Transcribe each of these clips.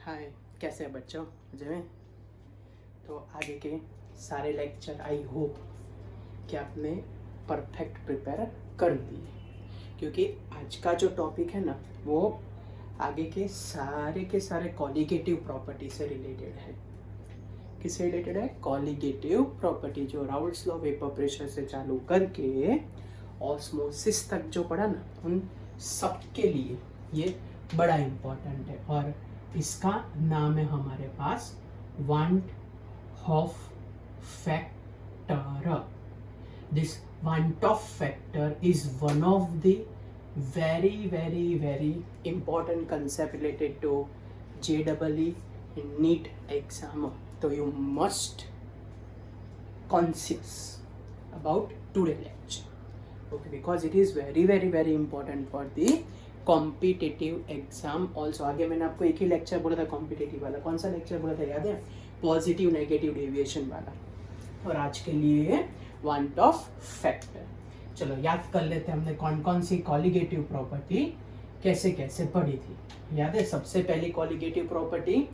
हाय, कैसे हैं बच्चों? मजे में? तो आगे के सारे लेक्चर आई होप कि आपने परफेक्ट प्रिपेयर कर दिए, क्योंकि आज का जो टॉपिक है ना वो आगे के सारे कॉलिगेटिव प्रॉपर्टी से रिलेटेड है। किससे रिलेटेड है? कॉलिगेटिव प्रॉपर्टी, जो राउल्ट्स लॉ वेपर प्रेशर से चालू करके ऑस्मोसिस तक जो पढ़ा ना, उन सब के लिए ये बड़ा इम्पोर्टेंट है। और इसका नाम है हमारे पास van't Hoff factor. This van't Hoff factor is one of the very important concept related to JEE NEET exam. So you must conscious about today lecture, okay, because it is very important for the competitive exam also. आगे मैंने आपको एक ही lecture बोला था competitive वाला, कौन सा lecture बोला था याद है? पॉजिटिव नेगेटिव डेविएशन वाला। और आज के लिए वांट ऑफ फैक्टर। चलो याद कर लेते हैं हमने कौन कौन सी कॉलिगेटिव प्रॉपर्टी कैसे कैसे पढ़ी थी। याद है सबसे पहली कॉलिगेटिव प्रॉपर्टी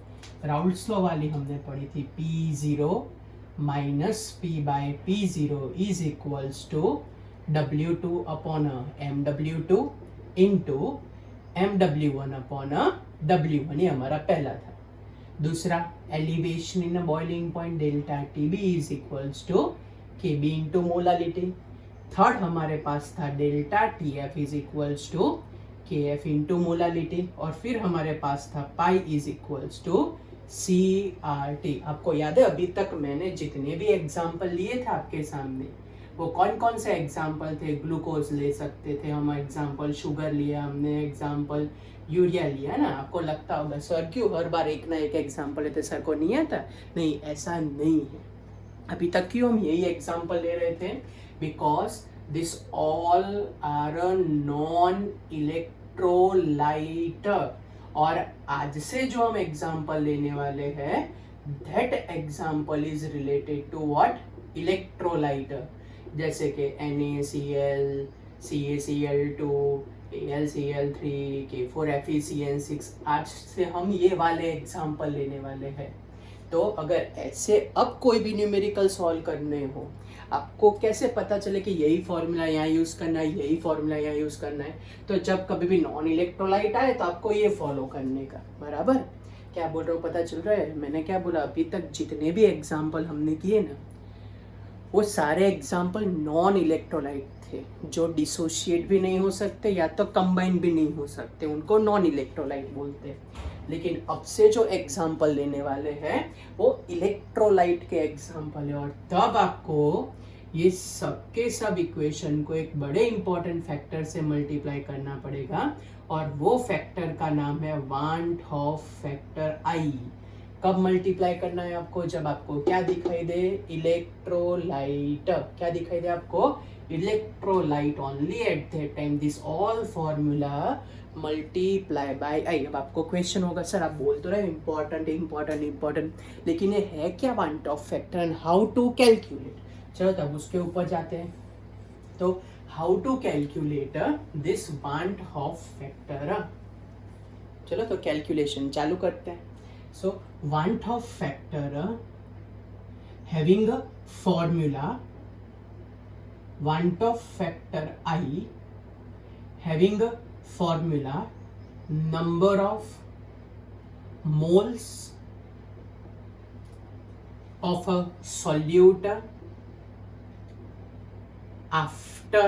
राउल्ट्स लॉ वाली हमने पढ़ी थी, P0 minus P/P0 is equals to W2 upon MW2 into MW1 upon W1, ये हमारा पहला था। दूसरा elevation in boiling point delta TB is equals to KB into molality. Third हमारे पास था delta TF is equals to KF into molality. और फिर हमारे पास था pi is equals to CRT। आपको याद है अभी तक मैंने जितने भी एग्जाम्पल लिए थे आपके सामने, वो कौन कौन से एग्जाम्पल थे? ग्लूकोज ले सकते थे हम एग्जाम्पल, शुगर लिया हमने एग्जाम्पल, यूरिया लिया ना। आपको लगता होगा सर क्यों हर बार एक ना एक एग्जाम्पल लेते, सर को नहीं आता? नहीं, ऐसा नहीं है। अभी तक क्यों हम यही एग्जाम्पल ले रहे थे? Because this all are non electrolyte. और आज से जो हम एग्जाम्पल लेने वाले हैं, that example is related to what? Electrolyte. जैसे कि NaCl, CaCl2, AlCl3, K4FeCN6। आज से हम ये वाले एग्जाम्पल लेने वाले हैं। तो अगर ऐसे अब कोई भी न्यूमेरिकल सॉल्व करने हो, आपको कैसे पता चले कि यही फॉर्मूला यहाँ यूज़ करना है, यही फॉर्मूला यहाँ यूज़ करना है? तो जब कभी भी नॉन इलेक्ट्रोलाइट आए तो आपको ये फॉलो करने का। बराबर क्या बोल रहा हूँ पता चल रहा है? मैंने क्या बोला? अभी तक जितने भी एग्जाम्पल हमने किए ना, वो सारे एग्जाम्पल नॉन इलेक्ट्रोलाइट थे, जो डिसोशिएट भी नहीं हो सकते या तो कंबाइन भी नहीं हो सकते, उनको नॉन इलेक्ट्रोलाइट बोलते हैं। लेकिन अब से जो एग्जाम्पल लेने वाले हैं वो इलेक्ट्रोलाइट के एग्जाम्पल है। और तब आपको ये सब के सब इक्वेशन को एक बड़े इंपॉर्टेंट फैक्टर से मल्टीप्लाई करना पड़ेगा, और वो फैक्टर का नाम है वांट ऑफ फैक्टर I। कब मल्टीप्लाई करना है आपको? जब आपको क्या दिखाई दे? इलेक्ट्रोलाइट। क्या दिखाई दे आपको? Electrolyte. Only at that time this all formula multiply by I। अब आपको क्वेश्चन होगा सर आप बोल तो रहे इम्पोर्टेंट, लेकिन ये है क्या van't Hoff factor and how to calculate? चलो तब उसके ऊपर जाते हैं। तो how to calculate this van't Hoff factor? चलो तो कैलकुलेशन चालू करते हैं। So want of factor having a formula want of factor I having a formula number of moles of a solute after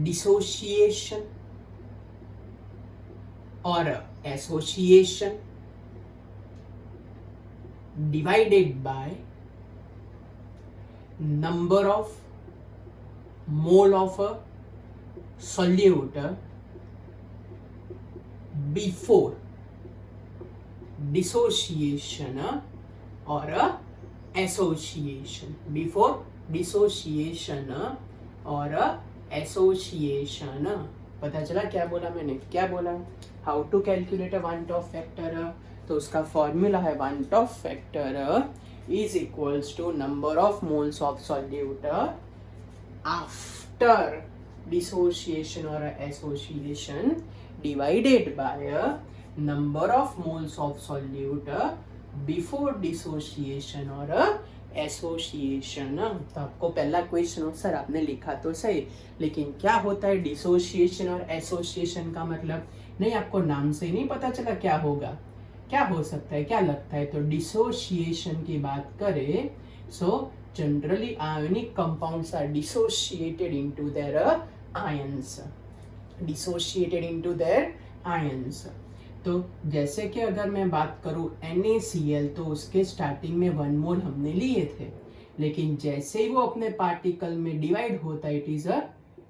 dissociation or association divided by number of mole of a solute before dissociation or association, before dissociation or association। पता चला क्या बोला मैंने? क्या बोला? How to calculate a van't Hoff factor? तो उसका formula है van't Hoff factor is equals to number of moles of solute after dissociation or association divided by number of moles of solute before dissociation और association. तो आपको पहला question हो sir आपने लिखा तो सही, लेकिन क्या होता है डिसोसिएशन और एसोसिएशन का मतलब? नहीं, आपको नाम से ही नहीं पता चला क्या होगा, क्या हो सकता है, क्या लगता है? तो डिसोसिएशन की बात करें, so generally ionic compounds are dissociated into their ions, dissociated into their ions. तो जैसे कि अगर मैं बात करूं NaCl, तो उसके स्टार्टिंग में 1 मोल हमने लिए थे, लेकिन जैसे ही वो अपने पार्टिकल में डिवाइड होता है, it is a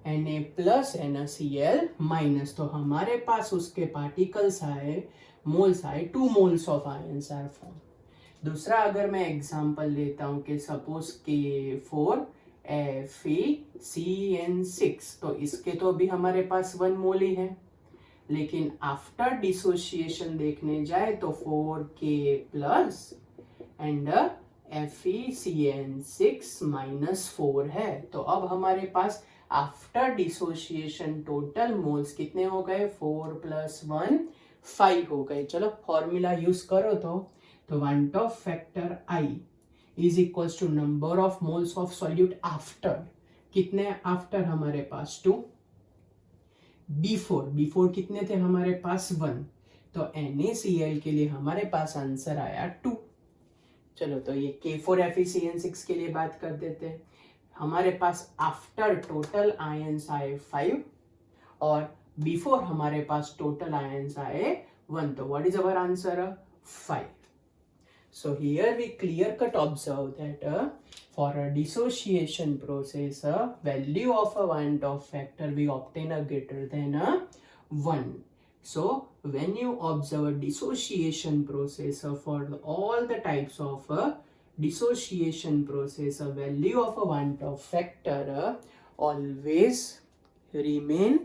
Na plus NaCl minus, तो हमारे पास उसके पार्टिकल्स आए, मोल्स आए, 2 moles of ions are form. दूसरा अगर मैं एग्जांपल लेता हूं कि सपोज Ka4 FeCN6, तो इसके तो अभी हमारे पास 1 मोल ही है, लेकिन आफ्टर डिसोसिएशन देखने जाए तो 4K plus and FeCN6 minus 4 है। तो अब हमारे पास आफ्टर डिसोसिएशन टोटल मोल्स कितने हो गए? 4 + 1 5 हो गए। चलो फॉर्मूला यूज करो तो van't Hoff factor I is equals to number of moles of solute after, कितने आफ्टर हमारे पास? 2। बिफोर कितने थे हमारे पास? 1। तो NaCl के लिए हमारे पास आंसर आया 2। चलो तो ये K4 FeCN6 के लिए बात कर देते हैं। हमारे पास आफ्टर टोटल आयंस आए 5 और बिफोर हमारे पास टोटल आयंस आए 1, तो what is our answer? 5. So here we clear cut observe that for a dissociation process, value of a want of factor we obtain a greater than 1. So when you observe a dissociation process for all the types of dissociation process, a value of a want of factor always remain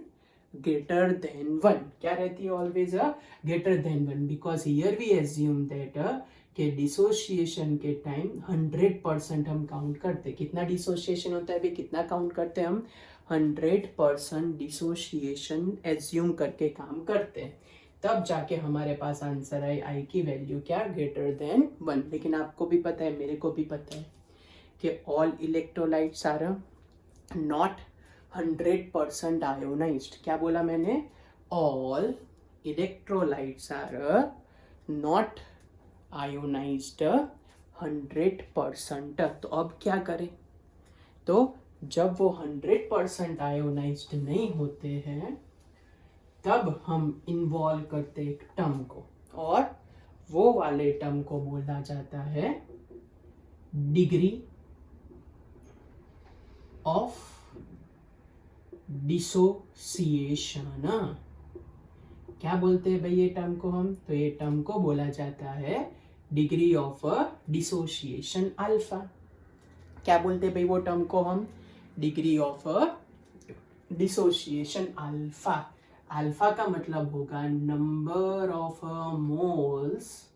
greater than 1. क्या रहती है? always greater than 1, because here we assume that कि dissociation के time 100% हम count करते। कितना dissociation होता है अभी, कितना काउंट करते हैं हम? 100% डिसोसिएशन एज्यूम करके काम करते हैं, तब जाके हमारे पास आंसर आए आई की वैल्यू क्या? Greater than 1। लेकिन आपको भी पता है, मेरे को भी पता है कि all electrolytes are not 100% ionised. क्या बोला मैंने? All electrolytes are not ionised 100%। तो अब क्या करें? तो जब वो 100% आयोनाइज्ड नहीं होते हैं, तब हम इन्वॉल्व करते एक टर्म को, और वो वाले टर्म को बोला जाता है डिग्री ऑफ डिसोसिएशन। क्या बोलते हैं भाई ये टर्म को हम? तो ये टर्म को बोला जाता है डिग्री ऑफ डिसोसिएशन अल्फा। क्या बोलते हैं भाई वो टर्म को हम? Degree of dissociation alpha. Alpha का मतलब होगा number of moles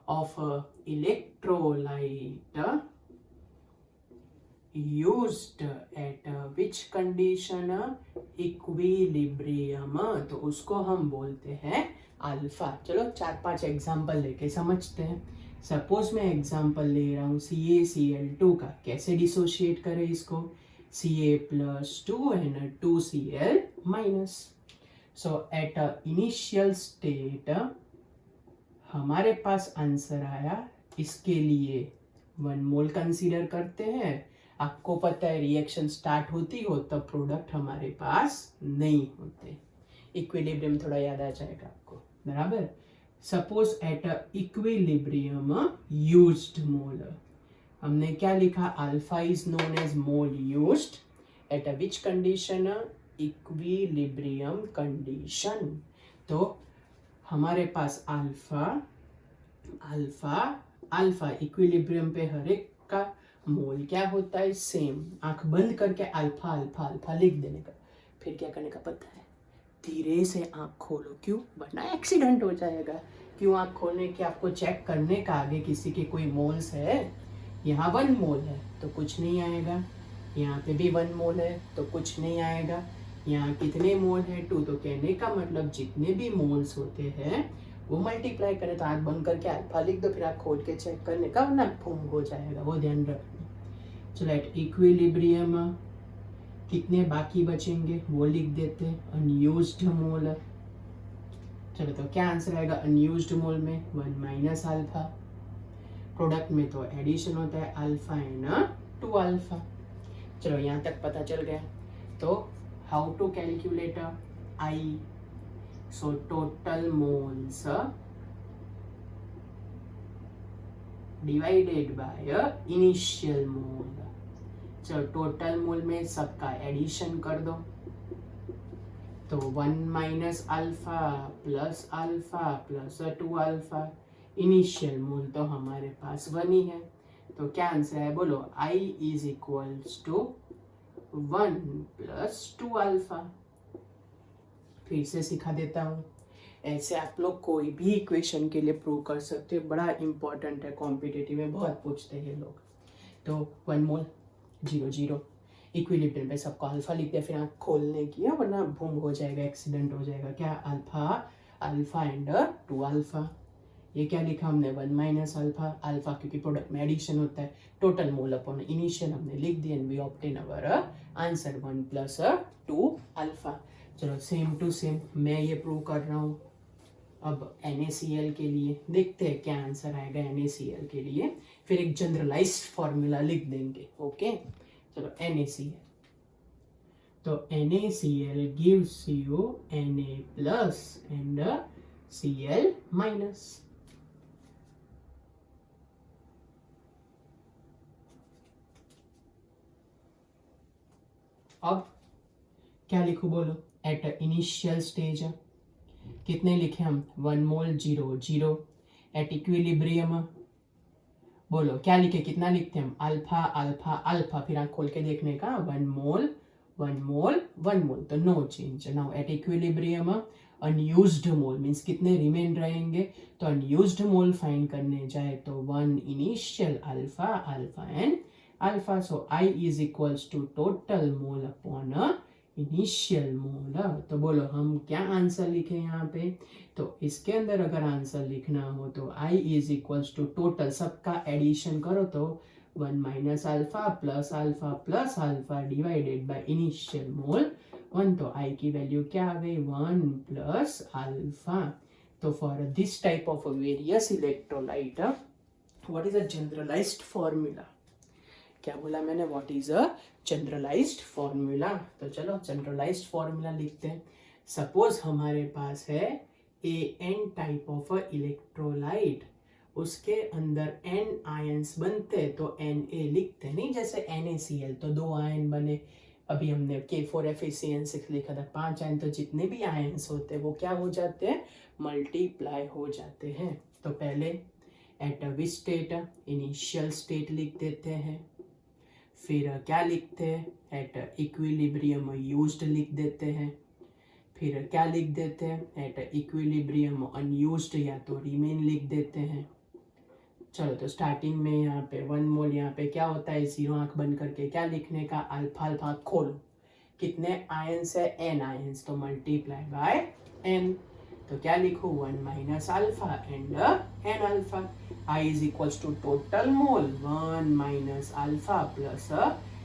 of electrolyte used at which condition? Equilibrium. तो उसको हम बोलते हैं अल्फा। चलो 4-5 एग्जांपल लेके समझते हैं। सपोज मैं एग्जांपल ले रहा हूँ CaCl2 का। कैसे डिसोशिएट करें इसको? Ca+2 and 2Cl-। So at initial state हमारे पास आंसर आया, इसके लिए 1 मोल कंसीडर करते हैं। आपको पता है रिएक्शन स्टार्ट होती हो तब प्रोडक्ट हमारे पास नहीं होते। इक्विलिब्रियम थोड़ा याद आ जाएगा आपको, बराबर। Suppose at equilibrium used mole, हमने क्या लिखा? Alpha is known as mole used at which condition? Equilibrium condition. तो हमारे पास अल्फा इक्विलिब्रियम पे हर एक का मोल क्या होता है? सेम। आंख बंद करके अल्फा अल्फा अल्फा लिख देने का। फिर क्या करने का पता है? धीरे से आंख खोलो। क्यों? वरना एक्सीडेंट हो जाएगा। क्यों आंख खोलने के? आपको चेक करने का आगे किसी के कोई मोल्स है। यहाँ 1 मोल है तो कुछ नहीं आएगा, यहाँ पे भी 1 मोल है तो कुछ नहीं आएगा। यहाँ कितने मोल है 2, तो कहने का मतलब जितने भी मोल्स होते हैं वो मल्टीप्लाई करें। तो आँख बंद करके अल्फा लिख दो, फिर आप खोल के चेक करने का, वरना फूम हो जाएगा, वो ध्यान रखना। चलो एट इक्विलिब्रियम कितने बाकी बचेंगे वो लिख देते हैं, अनयूज्ड मोल। चलो तो क्या आंसर आएगा अनयूज्ड मोल में 1 माइनस अल्फा। प्रोडक्ट में तो एडिशन होता है अल्फा एंड 2 अल्फा। चलो यहाँ तक पता चल गया। तो how to calculate I, so total moles divided by initial mole. चलो टोटल मोल में सबका एडिशन कर दो, तो 1 minus alpha plus 2 alpha. Initial mole तो हमारे पास 1 ही है, तो क्या आंसर है बोलो, I is equals to 1 plus 2 alpha. फिर से सिखा देता हूँ, ऐसे आप लोग कोई भी इक्वेशन के लिए प्रूव कर सकते हो, बड़ा इंपॉर्टेंट है, कॉम्पिटिटिव में बहुत पूछते हैं लोग। तो 1 मोल 0 0 इक्विलिब्रियम पे सबको अल्फा लिख दिया, फिर आप खोलने की, वरना भूम हो जाएगा, एक्सीडेंट हो जाएगा। क्या अल्फा एंड 2 अल्फा। ये क्या लिखा हमने 1 माइनस अल्फा क्योंकि प्रोडक्ट में एडिशन होता है। टोटल मोल अपॉन इनिशियल हमने लिख दिया, and we obtain our answer 1 plus 2 alpha. चलो सेम टू सेम मैं ये प्रूव कर रहा हूँ। अब NaCl के लिए देखते हैं क्या आंसर आएगा NaCl के लिए, फिर एक जनरलाइज्ड फॉर्मूला लिख देंगे। ओके चलो NaCl, तो NaCl gives you Na plus and Cl minus. अब क्या लिखूं बोलो, एट इनिशियल स्टेज कितने लिखे हम 1 मोल 0 0। एट इक्विलिब्रियम बोलो क्या लिखे, कितना लिखते हम अल्फा अल्फा अल्फा, फिर आप खोल के देखने का 1 मोल 1 मोल 1 मोल, तो no change. Now at equilibrium unused mole means कितने रिमेन रहेंगे, तो अनयूज्ड मोल फाइंड करने जाए तो 1 initial alpha alpha and alpha. So I is equals to total mole upon initial mole. तो बोलो हम क्या आंसर लिखे यहाँ पे, तो इसके अंदर अगर आंसर लिखना हो तो I is equals to total, सबका एडिशन करो तो 1 minus alpha plus alpha divided by initial mole 1। तो I की वैल्यू क्या आ गई 1 प्लस अल्फा। तो for this type of various electrolyte what is a generalised formula, क्या बोला मैंने, what is a generalised formula. तो चलो जनरलाइज्ड फॉर्मूला लिखते हैं। सपोज हमारे पास है An टाइप ऑफ इलेक्ट्रोलाइट, उसके अंदर N आयंस बनते तो Na लिखते नहीं, जैसे NaCl तो 2 आयन बने। अभी हमने K4FeCN6 लिखा था, 5 आयन, तो जितने भी आयंस होते हैं वो क्या हो जाते हैं, मल्टीप्लाई हो जाते हैं। तो पहले eight which state, initial state लिख देते हैं, फिर क्या लिखते हैं एट इक्विलिब्रियम यूज्ड लिख देते हैं, फिर क्या लिख देते हैं एट इक्विलिब्रियम अनयूज्ड या तो रिमेन लिख देते हैं। चलो तो स्टार्टिंग में यहाँ पे 1 मोल, यहाँ पे क्या होता है 0, आंख बंद करके क्या लिखने का अल्फा अल्फा खोलो, कितने आयंस है N आयंस, तो मल्टीप्लाई बाय N। तो क्या लिखो 1 minus alpha and N alpha. I is equals to total mole 1 minus alpha plus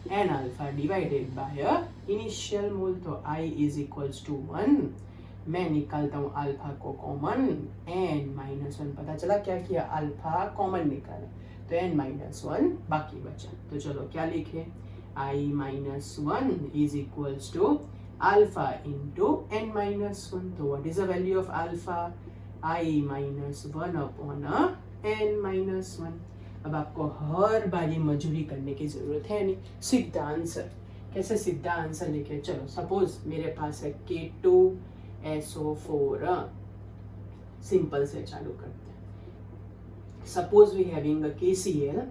N alpha divided by initial mole. तो I इज इक्वल्स टू 1, मैं निकालता हूँ अल्फा को कॉमन, N माइनस 1, पता चला क्या किया, अल्फा कॉमन निकाला तो N माइनस 1 बाकी बचा। तो चलो क्या लिखे, I minus 1 is equals to alpha into N minus 1। तो what is the value of alpha, I minus 1 upon N minus 1। अब आपको हर बारी मजूरी करने की जरूरत है नहीं, सीधा आंसर। कैसे सीधा आंसर लिखे, चलो सपोज मेरे पास है K2SO4, सिंपल से चालू करते हैं। Suppose we having a KCl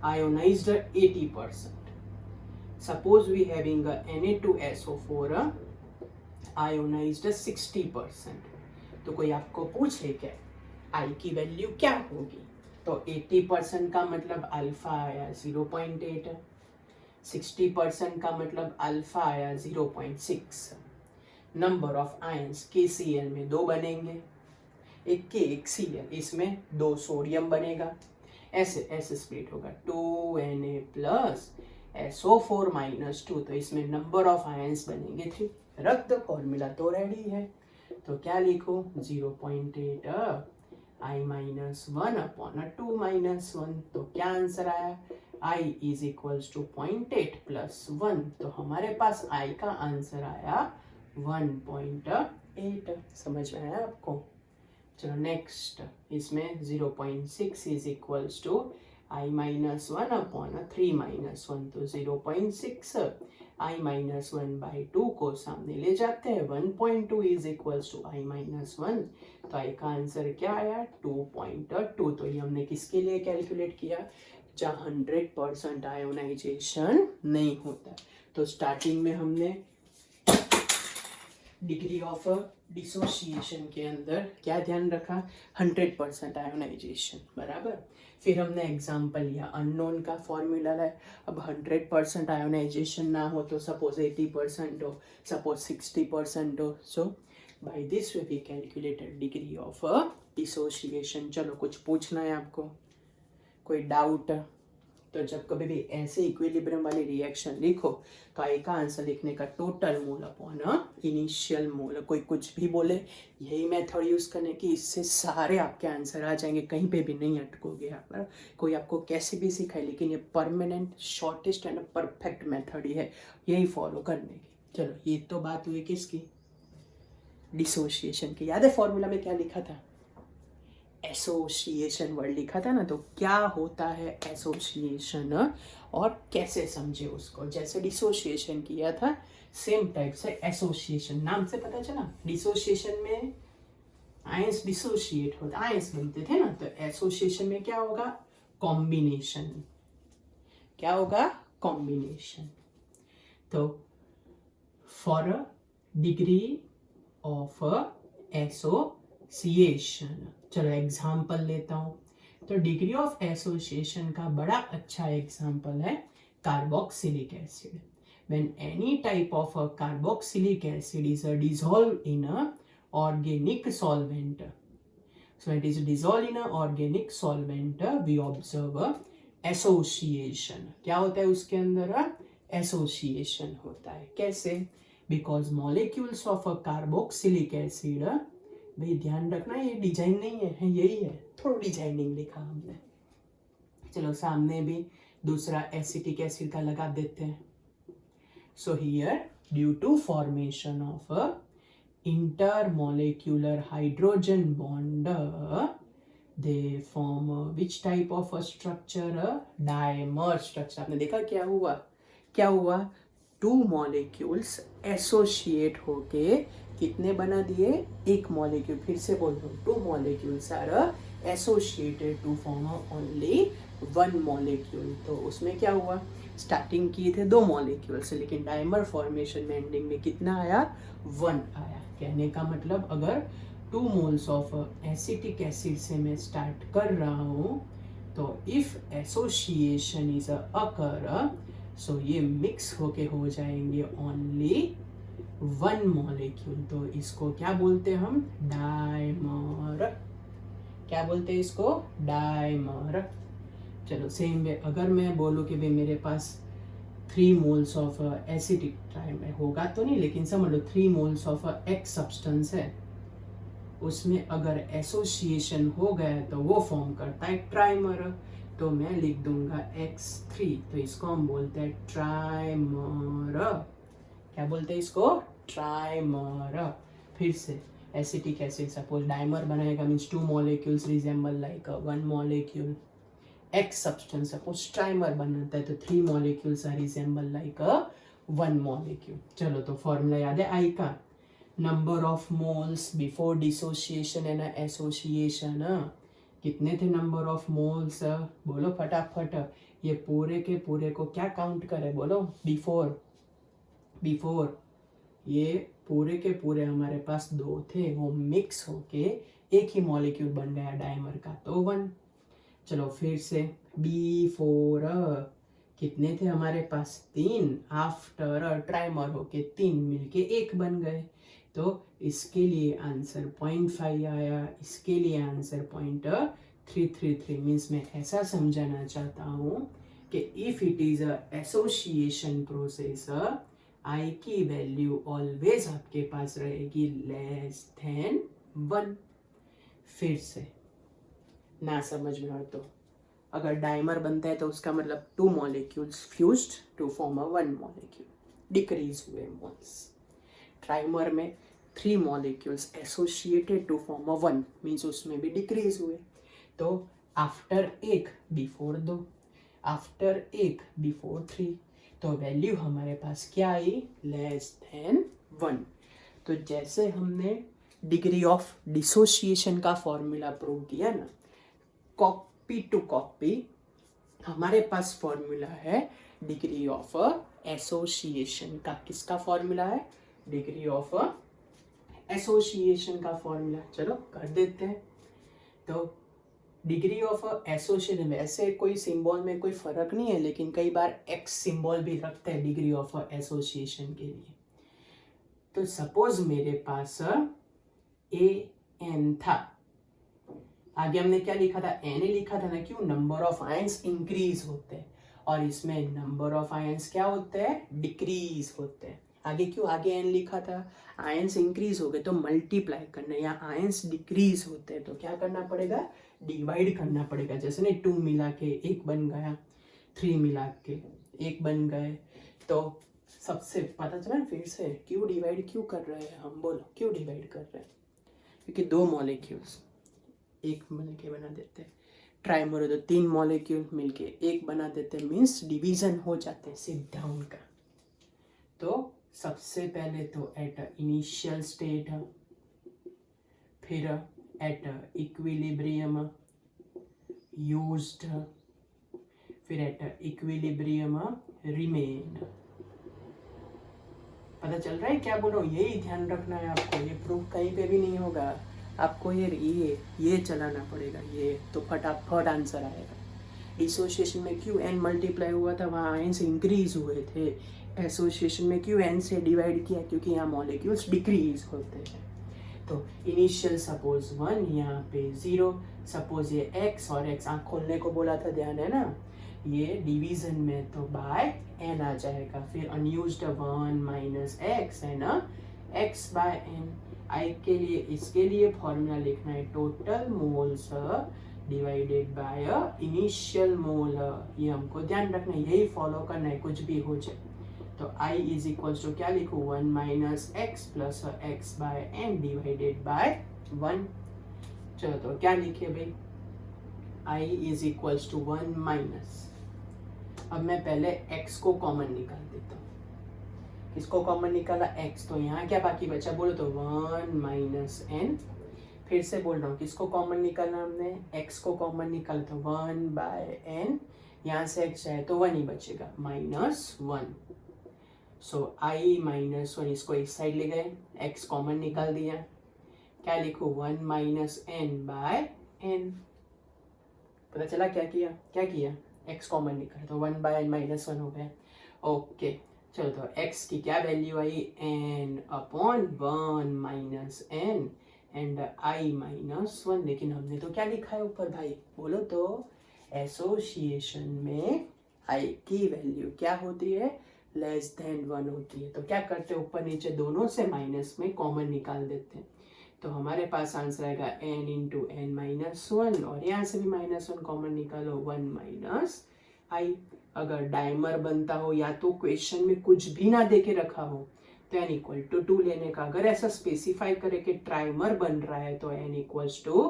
ionized 80%. Suppose we having a Na2SO4 ionized 60%. तो कोई आपको पूछे क्या I की वैल्यू क्या होगी, तो 80% का मतलब अल्फा आया 0.8, 60% का मतलब अल्फा आया 0.6। नंबर ऑफ आयंस KCl में 2 बनेंगे, एक के एक Cl, इसमें 2 सोडियम बनेगा, ऐसे ऐसे स्प्लिट होगा 2Na प्लस SO4 माइनस 2, तो इसमें नंबर ऑफ आयंस बनेंगे 3। रख दो, फॉर्मूला तो रेडी है। तो क्या लिखो 0.8 I माइनस 1 अपॉन 2 माइनस 1, तो क्या आंसर आया I is equals to 0.8 plus 1, तो हमारे पास I का आंसर आया 1.8। समझ में आया आपको? चलो नेक्स्ट, इसमें 0.6 is equals to I minus 1 upon 3 minus 1, तो 0.6 I माइनस 1 बाई 2 को सामने ले जाते हैं, 1.2 is equals to I minus 1, तो I का आंसर क्या आया 2.2। तो ये हमने किसके लिए कैलकुलेट किया, जहाँ 100% आयोनाइजेशन नहीं होता। तो स्टार्टिंग में हमने डिग्री ऑफ डिसोसिएशन के अंदर क्या ध्यान रखा, 100% आयोनाइजेशन, बराबर। फिर हमने एग्जांपल लिया, अननोन का फॉर्मूला लाए। अब 100% आयोनाइजेशन ना हो तो सपोज 80% हो, सपोज 60% हो, so by this way we calculated degree of dissociation. चलो कुछ पूछना है आपको, कोई डाउट? तो जब कभी भी ऐसे इक्विलिब्रियम वाली रिएक्शन लिखो तो आई का आंसर लिखने का टोटल मोल अपॉन इनिशियल मोल। कोई कुछ भी बोले, यही मेथड यूज करने की, इससे सारे आपके आंसर आ जाएंगे, कहीं पे भी नहीं अटकोगे यहाँ पर। कोई आपको कैसे भी सिखाए, लेकिन ये permanent shortest and perfect method ही है, यही फॉलो करने की। चलो ये तो बात हुई किसकी, डिसोसिएशन की। याद है फॉर्मूला में क्या लिखा था, एसोसिएशन वर्ड लिखा था ना। तो क्या होता है एसोसिएशन और कैसे समझे उसको, जैसे डिसोसिएशन किया था सेम टाइप से एसोसिएशन, नाम से पता चला। डिसोसिएशन में आयंस डिसोसिएट होता, आयंस बनते थे ना, तो एसोसिएशन में क्या होगा, कॉम्बिनेशन। क्या होगा, कॉम्बिनेशन। तो for a degree of association, चलो एग्जाम्पल लेता हूँ। तो डिग्री ऑफ एसोसिएशन का बड़ा अच्छा एग्जाम्पल है carboxylic acid. When any type of a carboxylic acid is dissolved in a organic solvent, so it is dissolved in a organic solvent, we observe a association। क्या होता है उसके अंदर, association होता है। कैसे, because molecules of a carboxylic acid, भाई ध्यान रखना ये डिजाइन नहीं है, यही है, थोड़ा डिजाइनिंग लिखा हमने। चलो सामने भी दूसरा एसिटिक एसिड का लगा देते हैं। So here due to formation of intermolecular hydrogen bond, they form which type of a structure, dimer structure। आपने देखा क्या हुआ, क्या हुआ, 2 molecules एसोसिएट होके कितने बना दिए, एक मॉलिक्यूल। फिर से बोल दो, 2 molecules are associated to form only 1 molecule। तो उसमें क्या हुआ, स्टार्टिंग किए थे 2 molecules से, लेकिन डाइमर फॉर्मेशन में एंडिंग में कितना आया, 1 आया। कहने का मतलब अगर 2 moles ऑफ एसिटिक एसिड से मैं स्टार्ट कर रहा हूँ, तो इफ एसोसिएशन इज अकर, सो ये मिक्स होके हो जाएंगे ओनली 1 मॉलिक्यूल। तो इसको क्या बोलते हैं हम, डाइमर। क्या बोलते हैं इसको, डाइमर। चलो सेम वे अगर मैं बोलूँ कि भाई मेरे पास 3 moles ऑफ एसिडिक ट्राइमर, होगा तो नहीं, लेकिन समझ लो 3 moles ऑफ एक्स सब्सटेंस है, उसमें अगर एसोसिएशन हो गया तो वो फॉर्म करता है ट्राइमर। तो मैं लिख दूंगा X3, तो इसको हम बोलते हैं ट्राइमर। क्या बोलते हैं इसको, ट्राइमर। फिर से एसिटिक एसिड सपोज डाइमर बनाएगा, means 2 molecules resemble like 1 molecule। X substance suppose trimer बनाता है, तो 3 molecules are resemble like 1 molecule। चलो तो फॉर्मूला याद है आई का, number of moles before dissociation and association. कितने थे नंबर ऑफ मोल्स, बोलो फटाफट। ये पूरे के पूरे को क्या काउंट करे, बोलो, बिफोर ये पूरे के पूरे हमारे पास 2 थे, वो मिक्स होके एक ही मॉलिक्यूल बन गया डाइमर का, तो 1। चलो फिर से बिफोर कितने थे हमारे पास? 3। आफ्टर ट्राइमर होके 3 मिलके 1 बन गए, तो इसके लिए आंसर 0.5 आया, इसके लिए आंसर 0.333। मीन्स मैं ऐसा समझाना चाहता हूँ कि if it is a association process, I की वैल्यू ऑलवेज आपके पास रहेगी लेस देन 1। फिर से ना समझ में हो तो, अगर डाइमर बनता है तो उसका मतलब 2 molecules fused to form a 1 molecule, decrease हुए मोल्स। ट्राइमर में 3 molecules associated to form a 1, means उसमें भी डिक्रीज हुए। तो आफ्टर 1 बिफोर 2, आफ्टर 1 बिफोर 3, तो वैल्यू हमारे पास क्या आई? Less than 1। तो जैसे हमने डिग्री ऑफ डिसोसिएशन का फॉर्मूला प्रूव किया ना, कॉपी टू कॉपी हमारे पास फॉर्मूला है डिग्री ऑफ एसोसिएशन का। किसका फॉर्मूला है? डिग्री ऑफ एसोसिएशन का फॉर्मूला। चलो कर देते हैं। तो डिग्री ऑफ एसोसिएशन में ऐसे कोई सिंबल में कोई फर्क नहीं है, लेकिन कई बार एक्स सिंबल भी रखते हैं डिग्री ऑफ एसोसिएशन के लिए। तो सपोज मेरे पास ए एन था, आगे हमने क्या लिखा था? एन लिखा था ना। क्यों? नंबर ऑफ आयंस इंक्रीज होते हैं, और इसमें नंबर ऑफ आयंस क्या होते हैं? डिक्रीज होते हैं। आगे क्यों आगे एन लिखा था? आयंस इंक्रीज हो गए तो मल्टीप्लाई करना, या आयंस डिक्रीज होते हैं तो क्या करना पड़ेगा? डिवाइड करना पड़ेगा। जैसे नहीं 2 मिला के 1 बन गया, 3 मिला के 1 बन गए, तो सबसे पता चला फिर से क्यों डिवाइड क्यों कर रहे हैं हम? बोलो क्यों डिवाइड कर रहे हैं? क्योंकि 2 मॉलिक्यूल्स 1 मिलके बना देते हैं। ट्राइमर तो 3 मॉलिक्यूल मिलके 1 बना देते हैं, मीन्स डिवीजन हो जाते हैं सीधा उनका। तो सबसे पहले तो एट इनिशियल स्टेट, फिर एट इक्विलिब्रियम यूज्ड, फिर एट इक्विलिब्रियम रिमेन। पता चल रहा है क्या बोल रहा हूँ? यही ध्यान रखना है आपको, ये प्रूफ कहीं पे भी नहीं होगा, आपको ये चलाना पड़ेगा, ये तो फटाफट आंसर आएगा। डिसोसिएशन में क्यों एन मल्टीप्लाई हुआ था? वहाँ आयंस इंक्रीज हुए थे। एसोसिएशन में क्यों एन से डिवाइड किया? क्योंकि यहाँ मॉलिक्यूल्स डिक्रीज होते हैं। तो इनिशियल सपोज 1, यहाँ पे 0, सपोज ये x और x, आँख खोलने को बोला था, ध्यान है ना? ये डिवीजन में तो बाय n आ जाएगा, फिर अनयूज्ड 1 माइनस x है ना, x बाय n। आई के लिए इसके लिए फॉर्मूला लिखना है total moles divided by initial मोल। ये हमको ध्यान रखना है, यही फॉलो करना है कुछ भी हो जाए। तो I इज इक्वल्स टू क्या लिखूँ? 1 minus x plus x by n divided by 1। चलो तो क्या लिखे भाई? I is equals to 1 minus, अब मैं पहले x को कॉमन निकाल देता हूँ। किसको कॉमन निकाला? x। तो यहाँ क्या बाकी बचा? बोलो तो 1 माइनस n। फिर से बोल रहा हूँ, किसको कॉमन निकालना हमने? x को कॉमन निकाला तो 1 बाय n, यहाँ से x है तो 1 ही बचेगा, माइनस 1। सो i माइनस 1, इसको इस साइड ले गए, x कॉमन निकाल दिया, क्या लिखो? 1 माइनस n बाय n। पता चला क्या किया? x कॉमन निकाला तो 1 बाय n माइनस 1 हो गया। ओके, चलो तो x की क्या value I? n upon 1 minus n and i minus 1। लेकिन हमने तो क्या लिखा है ऊपर भाई? बोलो तो एसोसिएशन में i की वैल्यू क्या होती है? लेस देन 1 होती है। तो क्या करते हैं? ऊपर नीचे दोनों से माइनस में कॉमन निकाल देते हैं, तो हमारे पास आंसर आएगा n इंटू एन माइनस 1, और यहाँ से भी माइनस 1 कॉमन निकालो, 1 माइनस आई। अगर डाइमर बनता हो या तो क्वेश्चन में कुछ भी ना दे के रखा हो तो n इक्वल टू 2 लेने का। अगर ऐसा स्पेसिफाई करे कि ट्राइमर बन रहा है तो n इक्वल्स टू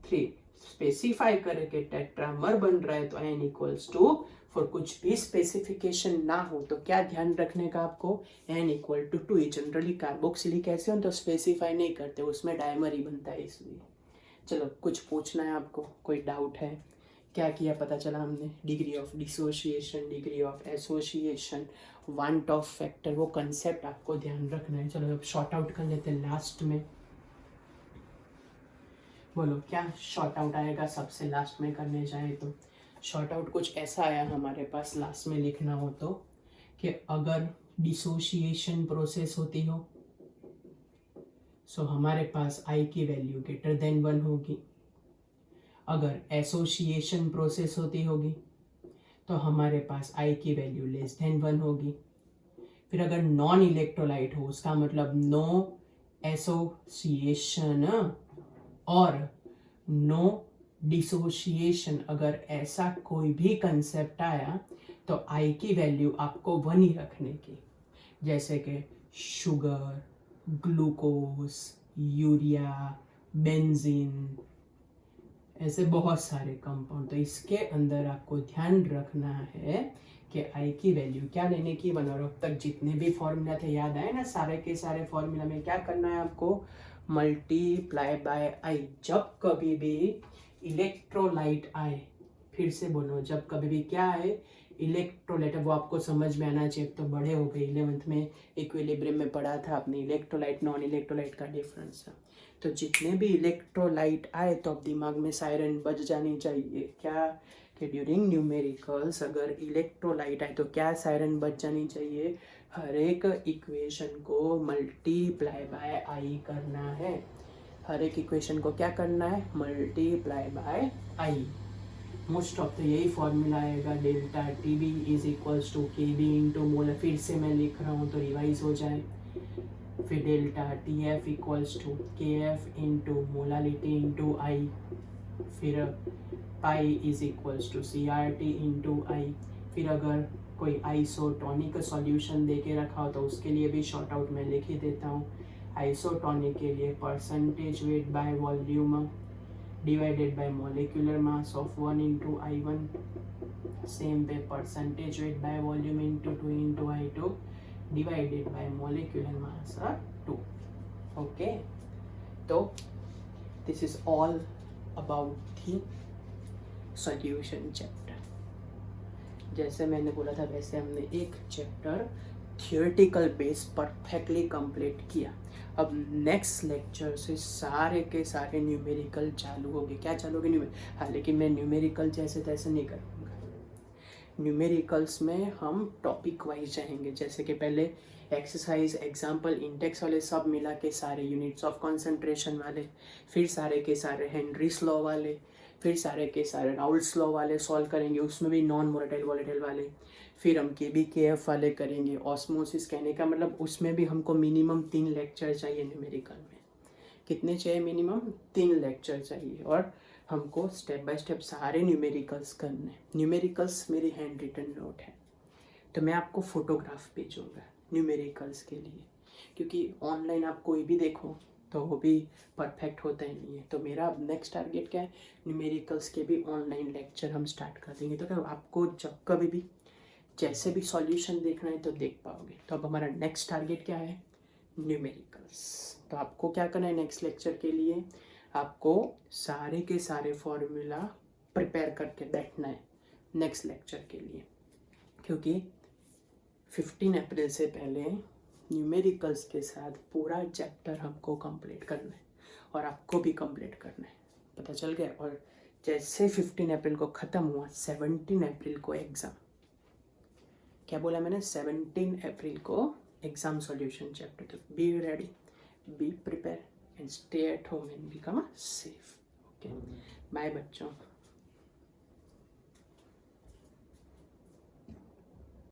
3, स्पेसिफाई करे कि टेट्रामर बन रहा है तो n इक्वल्स टू 4। कुछ भी स्पेसिफिकेशन ना हो तो क्या ध्यान रखने का आपको? n equal to 2। ये जनरली कार्बोक्सिलिक एसिड तो स्पेसिफाई नहीं करते, उसमें डाइमर ही बनता है इसलिए। चलो कुछ पूछना है आपको, कोई डाउट है? क्या किया पता चला हमने? Degree of dissociation, degree of association, want Hoff factor, वो कंसेप्ट आपको ध्यान रखना है। चलो अब शॉर्ट आउट कर लेते हैं लास्ट में। बोलो क्या शॉर्ट आउट आएगा सबसे लास्ट में करने जाए तो? शॉर्ट आउट कुछ ऐसा आया हमारे पास, लास्ट में लिखना हो तो, कि अगर डिसोसिएशन प्रोसेस होती हो सो हमारे पास आई की वैल्यू ग्रेटर देन 1 होगी। अगर एसोसिएशन प्रोसेस होती होगी तो हमारे पास आई की वैल्यू लेस देन 1 होगी। फिर अगर नॉन इलेक्ट्रोलाइट हो उसका मतलब नो एसोसिएशन और नो डिसोसिएशन, अगर ऐसा कोई भी कंसेप्ट आया तो आई की वैल्यू आपको 1 ही रखने की। जैसे कि शुगर, ग्लूकोज, यूरिया, बेंजीन, ऐसे बहुत सारे कंपाउंड। तो इसके अंदर आपको ध्यान रखना है कि आई की वैल्यू क्या लेने की। बना और अब तक जितने भी फॉर्मूला थे याद आए ना, सारे के सारे फॉर्मूला में क्या करना है आपको, मल्टीप्लाई बाय आई। जब कभी भी इलेक्ट्रोलाइट आए, फिर से बोलो, जब कभी भी क्या आए, इलेक्ट्रोलाइट, वो आपको समझ में आना चाहिए। तो बड़े हो गए, 11th में इक्विलिब्रियम में पढ़ा था आपने इलेक्ट्रोलाइट नॉन इलेक्ट्रोलाइट का डिफरेंस। तो जितने भी इलेक्ट्रोलाइट आए तो अब दिमाग में सायरन बज जानी चाहिए, क्या कि ड्यूरिंग न्यूमेरिकल्स अगर इलेक्ट्रोलाइट आए तो क्या सायरन बज जानी चाहिए, हर एक इक्वेशन को मल्टीप्लाई बाय आई करना है। हर एक इक्वेशन को क्या करना है, multiply by I. Most of तो यही फॉर्मूला आएगा, delta T B is equals to K B into mole. फिर से मैं लिख रहा हूँ तो रिवाइज हो जाए। फिर delta T F equals to K F into molality into I. फिर pi is equals to C R T into I. फिर अगर कोई आइसोटोनिक सॉल्यूशन दे के रखा हो तो उसके लिए भी शॉर्ट आउट में लिख ही देता हूँ। आइसोटोनिक के लिए percentage weight by volume divided by molecular mass of 1 into I1, same पे percentage weight by volume into 2 into I2 divided by molecular mass 2। Okay, तो this is all about the solution chapter. जैसे मैंने बोला था वैसे हमने एक chapter theoretical base perfectly complete किया। अब नेक्स्ट लेक्चर से सारे के सारे न्यूमेरिकल चालू हो गए। क्या चालू हो गए, हाँ, लेकिन मैं न्यूमेरिकल जैसे तैसे नहीं करूँगा। न्यूमेरिकल्स में हम टॉपिक वाइज जाएंगे, जैसे कि पहले एक्सरसाइज, एग्जाम्पल, इंडेक्स वाले सब मिला के सारे, यूनिट्स ऑफ कंसंट्रेशन वाले, फिर सारे के सारे हेनरीज लॉ वाले, फिर सारे के सारे राउल्ट्स लॉ वाले सॉल्व करेंगे, उसमें भी नॉन वोलेटाइल वोलेटाइल वाले। फिर हम के बी के एफ वाले करेंगे। ऑस्मोसिस कहने का मतलब उसमें भी हमको मिनिमम 3 लेक्चर चाहिए। न्यूमेरिकल में कितने चाहिए, मिनिमम 3 लेक्चर चाहिए। और हमको स्टेप बाय स्टेप सारे न्यूमेरिकल्स करने। न्यूमेरिकल्स मेरी हैंड रिटन नोट है, तो मैं आपको फोटोग्राफ भेजूँगा न्यूमेरिकल्स के लिए, क्योंकि ऑनलाइन आप कोई भी देखो तो वो भी परफेक्ट होता ही नहीं है। तो मेरा अब नेक्स्ट टारगेट क्या है, न्यूमेरिकल्स के भी ऑनलाइन लेक्चर हम स्टार्ट कर देंगे। तो क्या आपको जब कभी भी जैसे भी सॉल्यूशन देखना है तो देख पाओगे। तो अब हमारा नेक्स्ट टारगेट क्या है, न्यूमेरिकल्स। तो आपको क्या करना है, नेक्स्ट लेक्चर के लिए आपको सारे के सारे फॉर्मूला प्रिपेयर करके बैठना है नेक्स्ट लेक्चर के लिए, क्योंकि 15 अप्रैल से पहले न्यूमेरिकल्स के साथ पूरा चैप्टर हमको कंप्लीट करना है और आपको भी कंप्लीट करना है। पता चल गया। और जैसे 15 अप्रैल को ख़त्म हुआ, 17 अप्रैल को एग्ज़ाम। क्या बोला मैंने, 17 अप्रैल को एग्ज़ाम सॉल्यूशन चैप्टर। तो be ready, be prepare and stay at home and become safe. Okay, bye बच्चों।